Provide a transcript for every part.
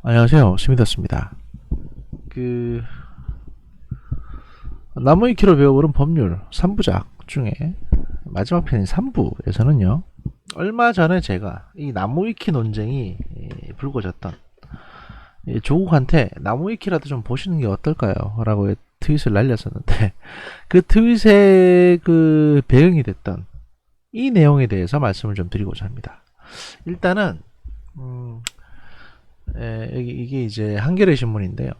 안녕하세요. 스미더스입니다. 나무위키로 배워보는 법률 3부작 중에 마지막 편인 3부에서는요. 얼마 전에 제가 이 나무위키 논쟁이 불거졌던 조국한테 나무위키라도 좀 보시는 게 어떨까요? 라고 트윗을 날렸었는데 그 트윗의 그 배경이 됐던 이 내용에 대해서 말씀을 좀 드리고자 합니다. 일단은 이게 이제 한겨레 신문인데요.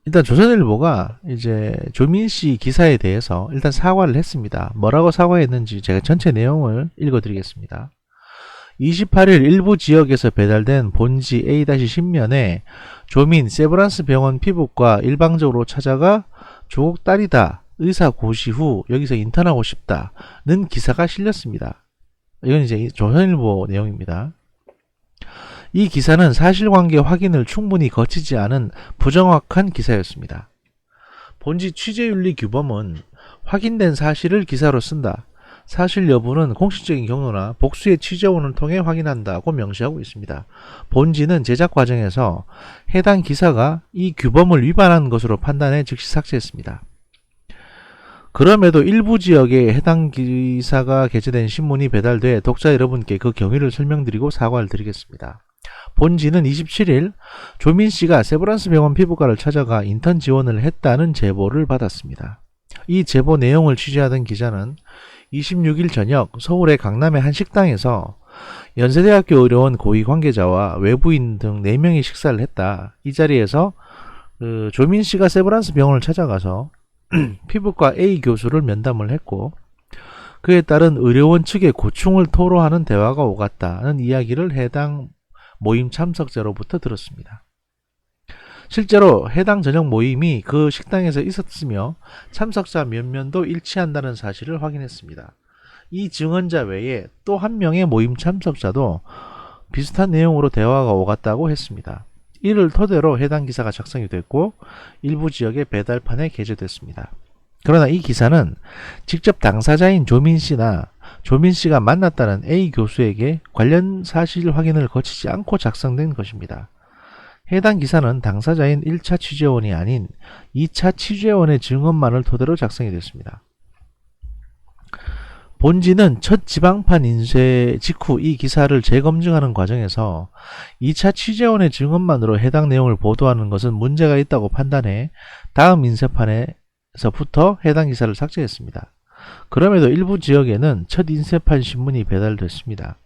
일단 조선일보가 이제 조민씨 기사에 대해서 일단 사과를 했습니다. 뭐라고 사과했는지 제가 전체 내용을 읽어드리겠습니다. 28일 일부 지역에서 배달된 본지 A-10면에 조민 세브란스 병원 피부과 일방적으로 찾아가 조국 딸이다. 의사 고시 후 여기서 인턴하고 싶다는 기사가 실렸습니다. 이건 이제 조선일보 내용입니다. 이 기사는 사실관계 확인을 충분히 거치지 않은 부정확한 기사였습니다. 본지 취재윤리 규범은 확인된 사실을 기사로 쓴다. 사실 여부는 공식적인 경로나 복수의 취재원을 통해 확인한다고 명시하고 있습니다. 본지는 제작 과정에서 해당 기사가 이 규범을 위반한 것으로 판단해 즉시 삭제했습니다. 그럼에도 일부 지역에 해당 기사가 게재된 신문이 배달돼 독자 여러분께 그 경위를 설명드리고 사과를 드리겠습니다. 본지는 27일 조민씨가 세브란스 병원 피부과를 찾아가 인턴 지원을 했다는 제보를 받았습니다. 이 제보 내용을 취재하던 기자는 26일 저녁 서울의 강남의 한 식당에서 연세대학교 의료원 고위 관계자와 외부인 등 4명이 식사를 했다. 이 자리에서 조민씨가 세브란스 병원을 찾아가서 피부과 A 교수를 면담을 했고 그에 따른 의료원 측의 고충을 토로하는 대화가 오갔다는 이야기를 해당 모임 참석자로부터 들었습니다. 실제로 해당 저녁 모임이 그 식당에서 있었으며 참석자 몇 명도 일치한다는 사실을 확인했습니다. 이 증언자 외에 또 한 명의 모임 참석자도 비슷한 내용으로 대화가 오갔다고 했습니다. 이를 토대로 해당 기사가 작성이 됐고 일부 지역의 배달판에 게재됐습니다. 그러나 이 기사는 직접 당사자인 조민씨나 조민씨가 만났다는 A 교수에게 관련 사실 확인을 거치지 않고 작성된 것입니다. 해당 기사는 당사자인 1차 취재원이 아닌 2차 취재원의 증언만을 토대로 작성이 됐습니다. 본지는 첫 지방판 인쇄 직후 이 기사를 재검증하는 과정에서 2차 취재원의 증언만으로 해당 내용을 보도하는 것은 문제가 있다고 판단해 다음 인쇄판에서부터 해당 기사를 삭제했습니다. 그럼에도 일부 지역에는 첫 인쇄판 신문이 배달됐습니다.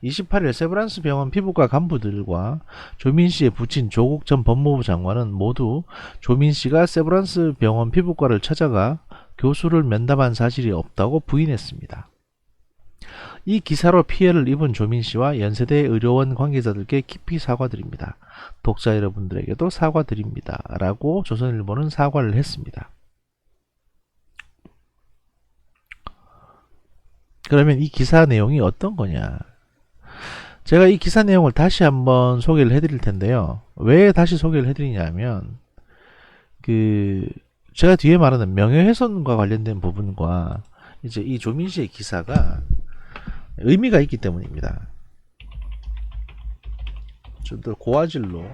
28일 세브란스 병원 피부과 간부들과 조민씨의 부친 조국 전 법무부 장관은 모두 조민씨가 세브란스 병원 피부과를 찾아가 교수를 면담한 사실이 없다고 부인했습니다. 이 기사로 피해를 입은 조민씨와 연세대 의료원 관계자들께 깊이 사과드립니다. 독자 여러분들에게도 사과드립니다. 라고 조선일보는 사과를 했습니다. 그러면 이 기사 내용이 어떤 거냐? 제가 이 기사 내용을 다시 한번 소개를 해드릴 텐데요. 왜 다시 소개를 해드리냐면 제가 뒤에 말하는 명예훼손과 관련된 부분과 이제 이 조민씨의 기사가 의미가 있기 때문입니다. 좀 더 고화질로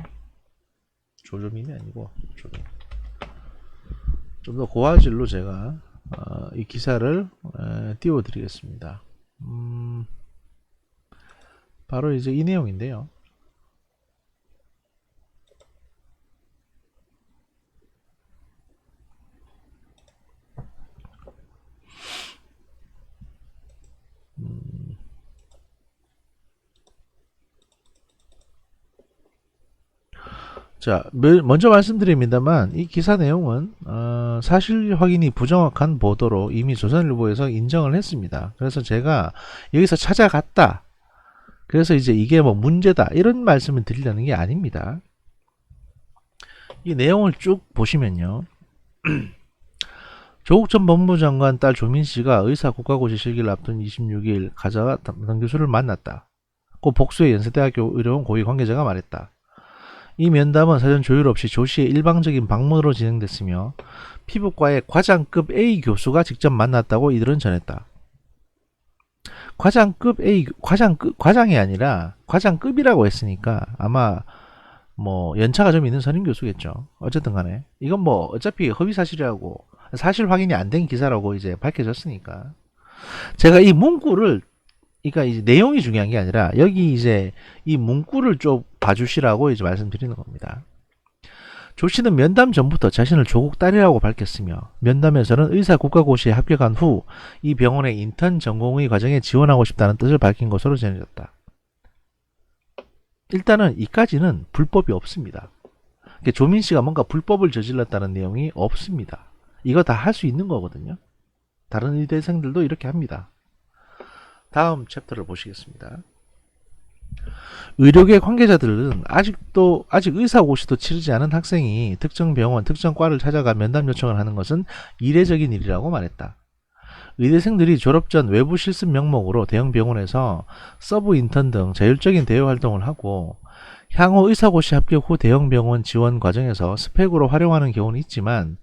조조민이 아니고 좀 더 고화질로 제가 이 기사를 띄워드리겠습니다. 바로 이제 이 내용인데요. 자, 먼저 말씀드립니다만 이 기사 내용은 사실 확인이 부정확한 보도로 이미 조선일보에서 인정을 했습니다. 그래서 제가 여기서 찾아갔다. 그래서 이제 이게 뭐 문제다 이런 말씀을 드리려는 게 아닙니다. 이 내용을 쭉 보시면요. 조국 전 법무부 장관 딸 조민씨가 의사 국가고시 실기를 앞둔 26일 가자가 담당 교수를 만났다. 고 복수의 연세대학교 의료원 고위 관계자가 말했다. 이 면담은 사전 조율 없이 조 씨의 일방적인 방문으로 진행됐으며 피부과의 과장급 A 교수가 직접 만났다고 이들은 전했다. 과장급 A, 과장이 아니라 과장급이라고 했으니까 아마 뭐 연차가 좀 있는 선임 교수겠죠. 어쨌든 간에 이건 뭐 어차피 허위 사실이라고 사실 확인이 안 된 기사라고 이제 밝혀졌으니까 제가 이 문구를 그러니까 이제 내용이 중요한 게 아니라 여기 이제 이 문구를 좀 봐주시라고 이제 말씀드리는 겁니다. 조 씨는 면담 전부터 자신을 조국 딸이라고 밝혔으며 면담에서는 의사 국가고시에 합격한 후 이 병원의 인턴 전공의 과정에 지원하고 싶다는 뜻을 밝힌 것으로 전해졌다. 일단은 이까지는 불법이 없습니다. 그러니까 조민 씨가 뭔가 불법을 저질렀다는 내용이 없습니다. 이거 다 할 수 있는 거거든요. 다른 의대생들도 이렇게 합니다. 다음 챕터를 보시겠습니다. 의료계 관계자들은 아직 의사고시도 치르지 않은 학생이 특정 병원, 특정 과를 찾아가 면담 요청을 하는 것은 이례적인 일이라고 말했다. 의대생들이 졸업 전 외부 실습 명목으로 대형 병원에서 서브 인턴 등 자율적인 대외 활동을 하고 향후 의사고시 합격 후 대형 병원 지원 과정에서 스펙으로 활용하는 경우는 있지만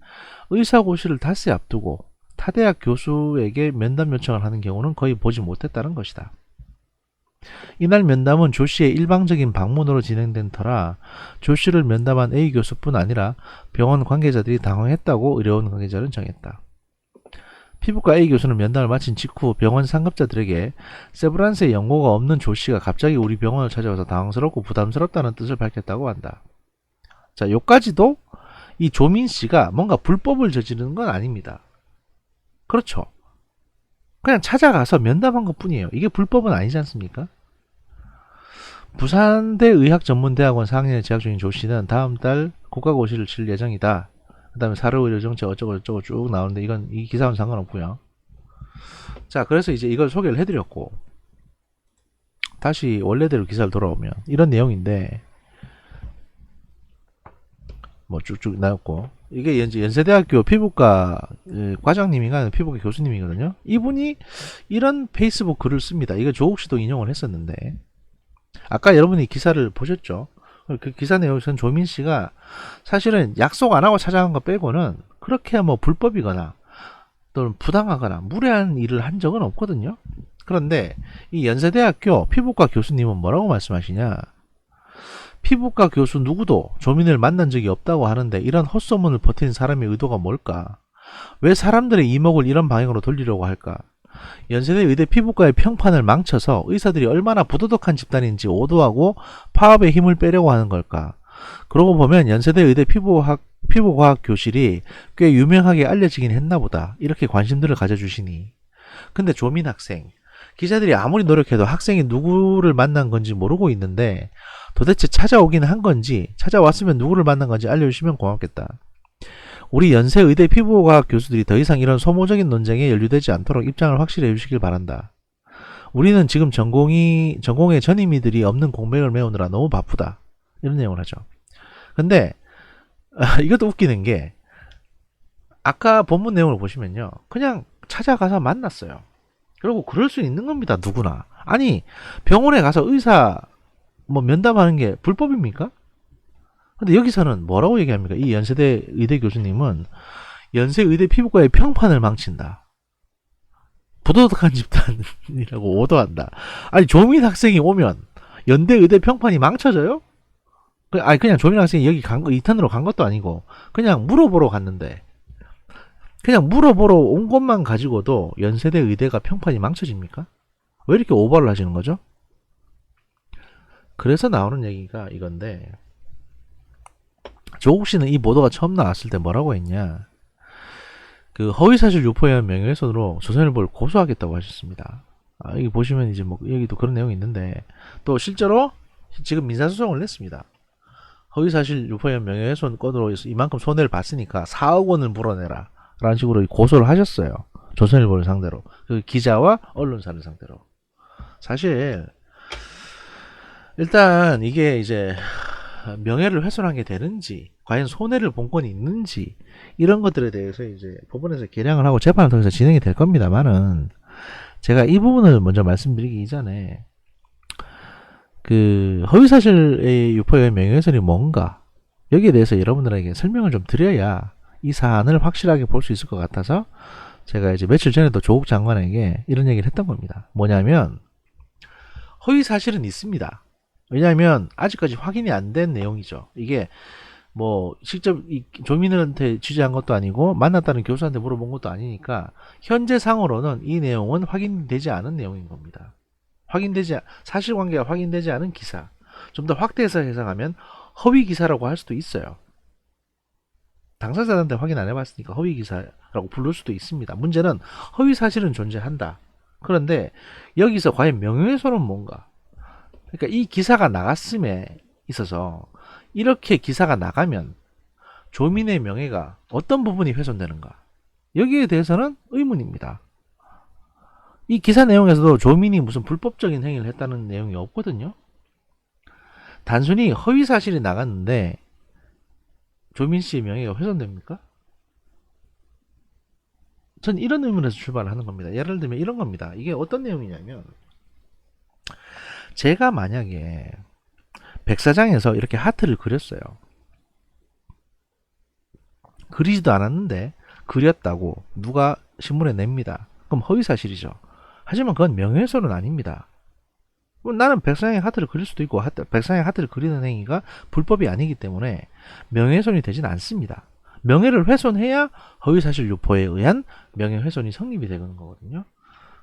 의사고시를 닷새 앞두고 타대학 교수에게 면담 요청을 하는 경우는 거의 보지 못했다는 것이다. 이날 면담은 조 씨의 일방적인 방문으로 진행된 터라 조 씨를 면담한 A 교수뿐 아니라 병원 관계자들이 당황했다고 의료원 관계자는 정했다. 피부과 A 교수는 면담을 마친 직후 병원 상급자들에게 세브란스의 연고가 없는 조 씨가 갑자기 우리 병원을 찾아와서 당황스럽고 부담스럽다는 뜻을 밝혔다고 한다. 자, 요까지도 이 조민 씨가 뭔가 불법을 저지르는 건 아닙니다. 그렇죠. 그냥 찾아가서 면담한 것 뿐이에요. 이게 불법은 아니지 않습니까? 부산대 의학전문대학원 4학년에 재학 중인 조 씨는 다음 달 국가고시를 칠 예정이다. 그 다음에 사료의료정책 어쩌고저쩌고 쭉 나오는데 이건 이 기사와는 상관없고요. 자, 그래서 이제 이걸 소개를 해드렸고 다시 원래대로 기사를 돌아오면 이런 내용인데 뭐 쭉쭉 나왔고 이게 연세대학교 피부과 과장님인가 피부과 교수님이거든요. 이분이 이런 페이스북 글을 씁니다. 이거 조국 씨도 인용을 했었는데 아까 여러분이 기사를 보셨죠? 그 기사 내용에서는 조민 씨가 사실은 약속 안 하고 찾아간 거 빼고는 그렇게 뭐 불법이거나 또는 부당하거나 무례한 일을 한 적은 없거든요. 그런데 이 연세대학교 피부과 교수님은 뭐라고 말씀하시냐? 피부과 교수 누구도 조민을 만난 적이 없다고 하는데 이런 헛소문을 버티는 사람의 의도가 뭘까? 왜 사람들의 이목을 이런 방향으로 돌리려고 할까? 연세대 의대 피부과의 평판을 망쳐서 의사들이 얼마나 부도덕한 집단인지 오도하고 파업에 힘을 빼려고 하는 걸까? 그러고 보면 연세대 의대 피부과학 교실이 꽤 유명하게 알려지긴 했나 보다. 이렇게 관심들을 가져주시니. 근데 조민 학생, 기자들이 아무리 노력해도 학생이 누구를 만난 건지 모르고 있는데 도대체 찾아오긴 한 건지 찾아왔으면 누구를 만난 건지 알려주시면 고맙겠다. 우리 연세 의대 피부과학 교수들이 더 이상 이런 소모적인 논쟁에 연루되지 않도록 입장을 확실히 해주시길 바란다. 우리는 지금 전공의 전임의들이 없는 공백을 메우느라 너무 바쁘다. 이런 내용을 하죠. 근데 이것도 웃기는 게 아까 본문 내용을 보시면요. 그냥 찾아가서 만났어요. 그리고 그럴 수 있는 겁니다. 누구나. 아니 병원에 가서 의사 뭐 면담하는 게 불법입니까? 근데 여기서는 뭐라고 얘기합니까? 이 연세대 의대 교수님은 연세 의대 피부과의 평판을 망친다. 부도덕한 집단이라고 오도한다. 아니 조민 학생이 오면 연대 의대 평판이 망쳐져요? 아니 그냥 조민 학생이 여기 간 거 이탄으로 간 것도 아니고 그냥 물어보러 갔는데 그냥 물어보러 온 것만 가지고도 연세대 의대가 평판이 망쳐집니까? 왜 이렇게 오버를 하시는 거죠? 그래서 나오는 얘기가 이건데 조국 씨는 이 보도가 처음 나왔을 때 뭐라고 했냐? 그 허위사실 유포에 의한 명예훼손으로 조선일보를 고소하겠다고 하셨습니다. 여기 보시면 이제 뭐 여기도 그런 내용이 있는데 또 실제로 지금 민사소송을 냈습니다. 허위사실 유포에 의한 명예훼손 건으로 이만큼 손해를 봤으니까 4억 원을 물어내라 라는 식으로 고소를 하셨어요. 조선일보를 상대로 그 기자와 언론사를 상대로. 사실 일단 이게 이제 명예를 훼손한 게 되는지 과연 손해를 본 건 있는지 이런 것들에 대해서 이제 법원에서 계량을 하고 재판을 통해서 진행이 될 겁니다만은 제가 이 부분을 먼저 말씀드리기 이전에 그 허위사실의 유포에 의한 명예훼손이 뭔가 여기에 대해서 여러분들에게 설명을 좀 드려야 이 사안을 확실하게 볼 수 있을 것 같아서 제가 이제 며칠 전에도 조국 장관에게 이런 얘기를 했던 겁니다. 뭐냐면 허위 사실은 있습니다. 왜냐하면 아직까지 확인이 안 된 내용이죠. 이게 뭐 직접 이 조민들한테 취재한 것도 아니고 만났다는 교수한테 물어본 것도 아니니까 현재 상으로는 이 내용은 확인되지 않은 내용인 겁니다. 사실관계가 확인되지 않은 기사. 좀 더 확대해서 해석하면 허위 기사라고 할 수도 있어요. 당사자한테 확인 안 해봤으니까 허위 기사라고 부를 수도 있습니다. 문제는 허위 사실은 존재한다. 그런데 여기서 과연 명예훼손은 뭔가? 그러니까 이 기사가 나갔음에 있어서 이렇게 기사가 나가면 조민의 명예가 어떤 부분이 훼손되는가? 여기에 대해서는 의문입니다. 이 기사 내용에서도 조민이 무슨 불법적인 행위를 했다는 내용이 없거든요. 단순히 허위 사실이 나갔는데 조민 씨의 명예가 훼손됩니까? 전 이런 의문에서 출발을 하는 겁니다. 예를 들면 이런 겁니다. 이게 어떤 내용이냐면 제가 만약에 백사장에서 이렇게 하트를 그렸어요. 그리지도 않았는데 그렸다고 누가 신문에 냅니다. 그럼 허위사실이죠. 하지만 그건 명예훼손은 아닙니다. 나는 백사장에 하트를 그릴 수도 있고 백사장에 하트를 그리는 행위가 불법이 아니기 때문에 명예훼손이 되진 않습니다. 명예를 훼손해야 허위사실 유포에 의한 명예훼손이 성립이 되는 거거든요.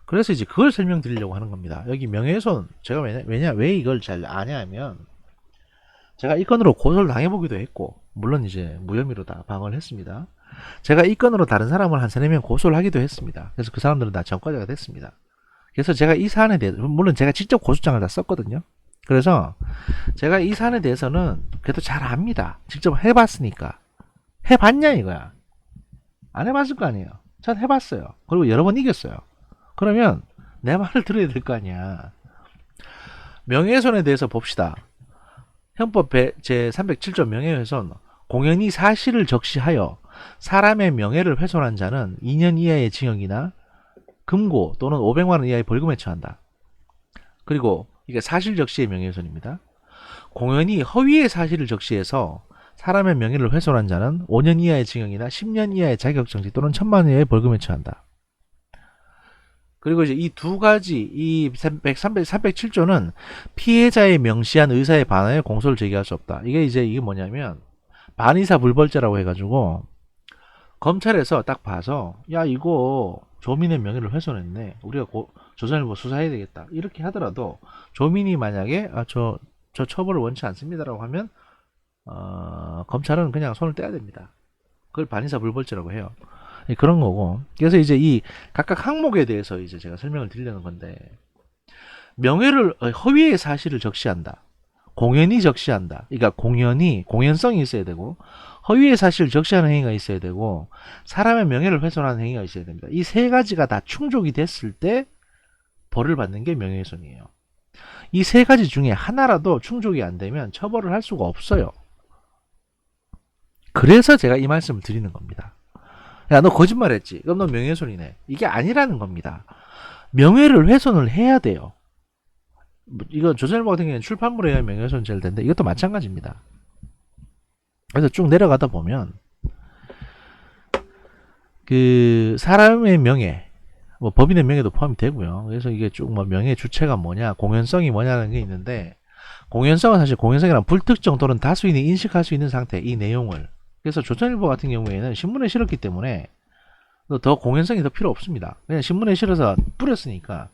그래서 이제 그걸 설명드리려고 하는 겁니다. 여기 명예훼손 제가 왜 이걸 잘 아냐면 제가 이 건으로 고소를 당해보기도 했고 물론 이제 무혐의로 다 방어를 했습니다. 제가 이 건으로 다른 사람을 한 3-4명 고소를 하기도 했습니다. 그래서 그 사람들은 다 전과자가 됐습니다. 그래서 제가 이 사안에 대해서 물론 제가 직접 고소장을 다 썼거든요. 그래서 제가 이 사안에 대해서는 그래도 잘 압니다. 직접 해봤으니까. 해봤냐 이거야. 안 해봤을 거 아니에요. 전 해봤어요. 그리고 여러 번 이겼어요. 그러면 내 말을 들어야 될 거 아니야. 명예훼손에 대해서 봅시다. 형법 제307조 명예훼손 공연히 사실을 적시하여 사람의 명예를 훼손한 자는 2년 이하의 징역이나 금고 또는 500만원 이하의 벌금에 처한다. 그리고 이게 사실 적시의 명예훼손입니다. 공연히 허위의 사실을 적시해서 사람의 명예를 훼손한 자는 5년 이하의 징역이나 10년 이하의 자격정지 또는 1,000만원 이하의 벌금에 처한다. 그리고 이제 이 두 가지, 이 307조는 피해자의 명시한 의사에 반하여 공소를 제기할 수 없다. 이게 뭐냐면, 반의사 불벌죄라고 해가지고, 검찰에서 딱 봐서, 야, 이거 조민의 명예를 훼손했네. 우리가 조선일보 수사해야 되겠다. 이렇게 하더라도, 조민이 만약에, 저 처벌을 원치 않습니다라고 하면, 검찰은 그냥 손을 떼야 됩니다. 그걸 반의사 불벌죄라고 해요. 그런 거고. 그래서 이제 이 각각 항목에 대해서 이제 제가 설명을 드리려는 건데, 허위의 사실을 적시한다. 공연히 적시한다. 그러니까 공연성이 있어야 되고, 허위의 사실을 적시하는 행위가 있어야 되고, 사람의 명예를 훼손하는 행위가 있어야 됩니다. 이 세 가지가 다 충족이 됐을 때 벌을 받는 게 명예훼손이에요. 이 세 가지 중에 하나라도 충족이 안 되면 처벌을 할 수가 없어요. 그래서 제가 이 말씀을 드리는 겁니다. 야, 너 거짓말했지? 그럼 너 명예훼손이네. 이게 아니라는 겁니다. 명예를 훼손을 해야 돼요. 이거 조선일보 같은 경우에는 출판물에 의한 명예훼손죄일 텐데 이것도 마찬가지입니다. 그래서 쭉 내려가다 보면 그 사람의 명예, 뭐 법인의 명예도 포함이 되고요. 그래서 이게 쭉 뭐 명예 주체가 뭐냐, 공연성이 뭐냐는 게 있는데, 공연성은 사실 공연성이란 불특정 또는 다수인이 인식할 수 있는 상태, 이 내용을. 그래서 조선일보 같은 경우에는 신문에 실었기 때문에 더 공연성이 더 필요 없습니다. 그냥 신문에 실어서 뿌렸으니까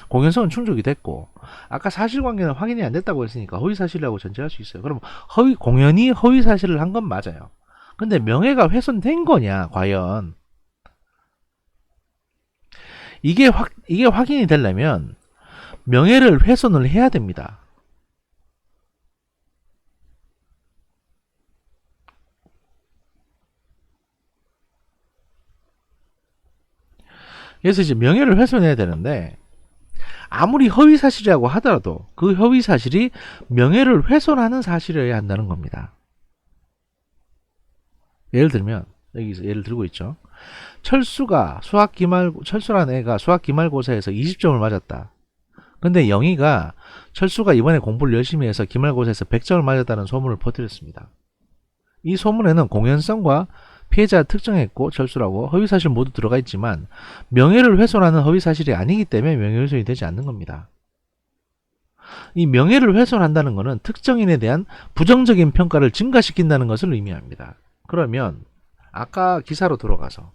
공연성은 충족이 됐고, 아까 사실관계는 확인이 안 됐다고 했으니까 허위사실이라고 전제할 수 있어요. 그럼 공연히 허위사실을 한 건 맞아요. 근데 명예가 훼손된 거냐 과연? 이게 확인이 되려면 명예를 훼손을 해야 됩니다. 그래서 이제 명예를 훼손해야 되는데, 아무리 허위사실이라고 하더라도 그 허위사실이 명예를 훼손하는 사실이어야 한다는 겁니다. 예를 들면, 여기서 예를 들고 있죠. 철수라는 애가 수학 기말고사에서 20점을 맞았다. 근데 영희가 철수가 이번에 공부를 열심히 해서 기말고사에서 100점을 맞았다는 소문을 퍼뜨렸습니다. 이 소문에는 공연성과 피해자 특정했고 철수라고 허위사실 모두 들어가 있지만 명예를 훼손하는 허위사실이 아니기 때문에 명예훼손이 되지 않는 겁니다. 이 명예를 훼손한다는 것은 특정인에 대한 부정적인 평가를 증가시킨다는 것을 의미합니다. 그러면 아까 기사로 돌아가서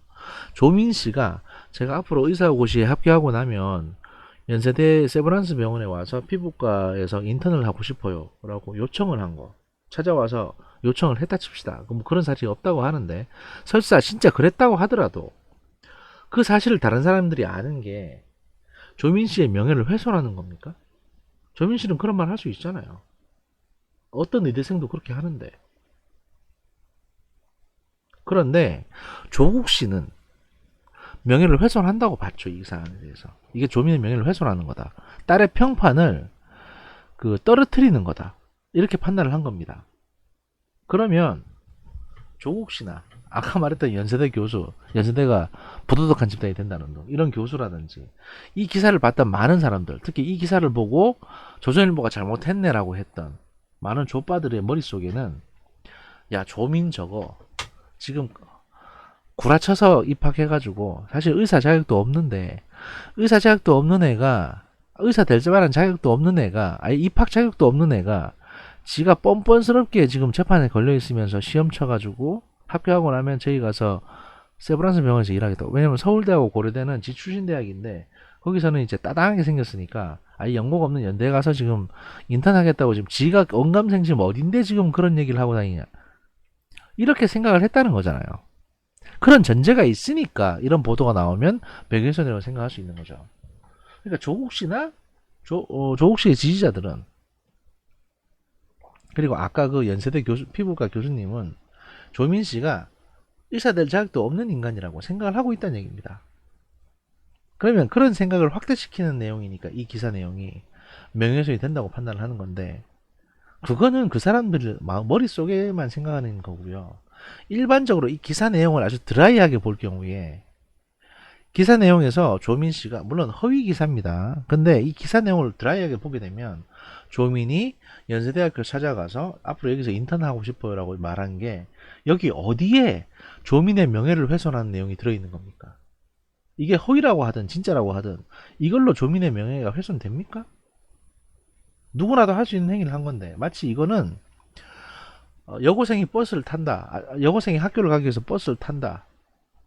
조민 씨가 제가 앞으로 의사고시에 합격하고 나면 연세대 세브란스 병원에 와서 피부과에서 인턴을 하고 싶어요 라고 요청을 한 거 찾아와서 요청을 했다 칩시다. 그럼 그런 사실이 없다고 하는데 설사 진짜 그랬다고 하더라도 그 사실을 다른 사람들이 아는 게 조민 씨의 명예를 훼손하는 겁니까? 조민 씨는 그런 말 할 수 있잖아요. 어떤 의대생도 그렇게 하는데. 그런데 조국 씨는 명예를 훼손한다고 봤죠. 이 사안에 대해서. 이게 조민의 명예를 훼손하는 거다. 딸의 평판을 떨어뜨리는 거다. 이렇게 판단을 한 겁니다. 그러면 조국 씨나 아까 말했던 연세대 교수, 연세대가 부도덕한 집단이 된다는 등 이런 교수라든지 이 기사를 봤던 많은 사람들, 특히 이 기사를 보고 조선일보가 잘못했네라고 했던 많은 족바들의 머릿속에는 야 조민 저거 지금 구라쳐서 입학해가지고 사실 의사 자격도 없는데 의사 자격도 없는 애가 의사 될 만한 자격도 없는 애가 아예 입학 자격도 없는 애가 지가 뻔뻔스럽게 지금 재판에 걸려 있으면서 시험 쳐가지고 합격하고 나면 저희 가서 세브란스 병원에서 일하겠다고. 왜냐면 서울대하고 고려대는 지 출신 대학인데 거기서는 이제 따당하게 생겼으니까 아예 연고가 없는 연대에 가서 지금 인턴 하겠다고 지금 지가 언감생심 어딘데 지금 그런 얘기를 하고 다니냐. 이렇게 생각을 했다는 거잖아요. 그런 전제가 있으니까 이런 보도가 나오면 명예훼손이라고 생각할 수 있는 거죠. 그러니까 조국 씨나 조국 씨의 지지자들은 그리고 아까 그 연세대 피부과 교수님은 조민 씨가 의사 될 자격도 없는 인간이라고 생각을 하고 있다는 얘기입니다. 그러면 그런 생각을 확대시키는 내용이니까 이 기사 내용이 명예훼손이 된다고 판단을 하는 건데 그거는 그 사람들 머릿속에만 생각하는 거고요. 일반적으로 이 기사 내용을 아주 드라이하게 볼 경우에 기사 내용에서 조민 씨가 물론 허위 기사입니다. 근데 이 기사 내용을 드라이하게 보게 되면 조민이 연세대학교 찾아가서 앞으로 여기서 인턴하고 싶어요 라고 말한 게 여기 어디에 조민의 명예를 훼손하는 내용이 들어있는 겁니까? 이게 허위라고 하든 진짜라고 하든 이걸로 조민의 명예가 훼손됩니까? 누구나도 할 수 있는 행위를 한 건데 마치 이거는 여고생이 버스를 탄다. 여고생이 학교를 가기 위해서 버스를 탄다.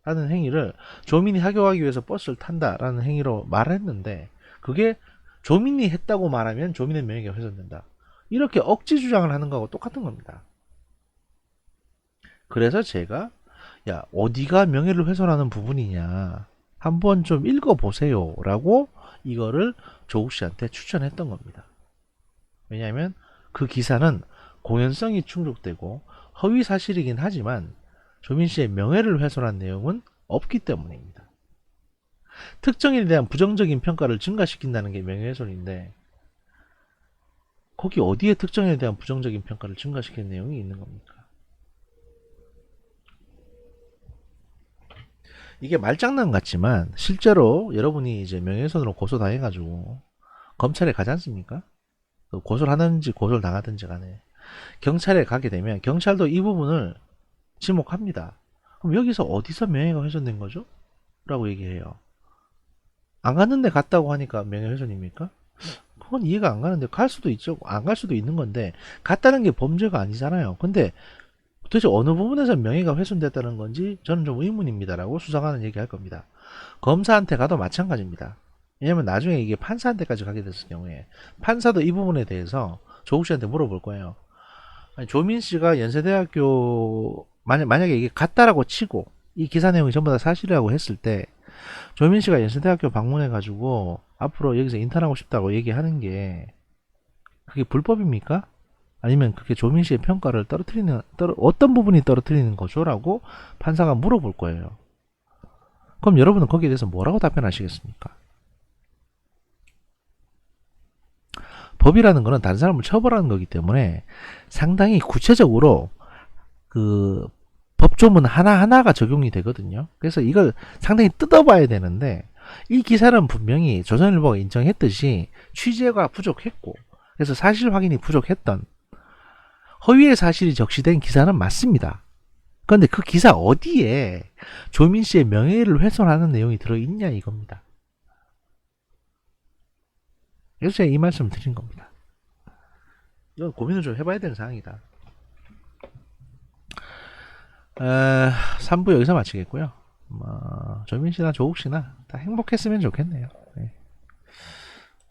라는 행위를 조민이 학교 가기 위해서 버스를 탄다. 라는 행위로 말했는데 그게 조민이 했다고 말하면 조민의 명예가 훼손된다. 이렇게 억지 주장을 하는 거하고 똑같은 겁니다. 그래서 제가 야 어디가 명예를 훼손하는 부분이냐 한번 좀 읽어보세요. 라고 이거를 조국 씨한테 추천했던 겁니다. 왜냐하면 그 기사는 공연성이 충족되고 허위 사실이긴 하지만 조민 씨의 명예를 훼손한 내용은 없기 때문입니다. 특정인에 대한 부정적인 평가를 증가시킨다는 게 명예훼손인데 거기 어디에 특정인에 대한 부정적인 평가를 증가시키는 내용이 있는 겁니까? 이게 말장난 같지만 실제로 여러분이 이제 명예훼손으로 고소당해가지고 검찰에 가지 않습니까? 고소를 하든지 고소를 당하든지 간에 경찰에 가게 되면 경찰도 이 부분을 지목합니다. 그럼 여기서 어디서 명예가 훼손된 거죠? 라고 얘기해요. 안 갔는데 갔다고 하니까 명예훼손입니까? 그건 이해가 안 가는데 갈 수도 있죠. 안 갈 수도 있는 건데 갔다는 게 범죄가 아니잖아요. 근데 도대체 어느 부분에서 명예가 훼손됐다는 건지 저는 좀 의문입니다. 라고 수사관은 얘기할 겁니다. 검사한테 가도 마찬가지입니다. 왜냐면 나중에 이게 판사한테까지 가게 됐을 경우에 판사도 이 부분에 대해서 조국 씨한테 물어볼 거예요. 아니, 조민 씨가 연세대학교 만약에 이게 같다라고 치고 이 기사 내용이 전부 다 사실이라고 했을 때 조민 씨가 연세대학교 방문해 가지고 앞으로 여기서 인턴하고 싶다고 얘기하는 게 그게 불법입니까? 아니면 그게 조민 씨의 평가를 어떤 부분이 떨어뜨리는 거죠? 라고 판사가 물어볼 거예요. 그럼 여러분은 거기에 대해서 뭐라고 답변하시겠습니까? 법이라는 것은 다른 사람을 처벌하는 거기 때문에 상당히 구체적으로 그 법조문 하나하나가 적용이 되거든요. 그래서 이걸 상당히 뜯어봐야 되는데 이 기사는 분명히 조선일보가 인정했듯이 취재가 부족했고 그래서 사실 확인이 부족했던 허위의 사실이 적시된 기사는 맞습니다. 그런데 그 기사 어디에 조민 씨의 명예를 훼손하는 내용이 들어있냐 이겁니다. 그래서 제가 이 말씀을 드린 겁니다. 이건 고민을 좀 해봐야 되는 사항이다. 3부 여기서 마치겠고요. 조민 씨나 조국 씨나 다 행복했으면 좋겠네요. 네.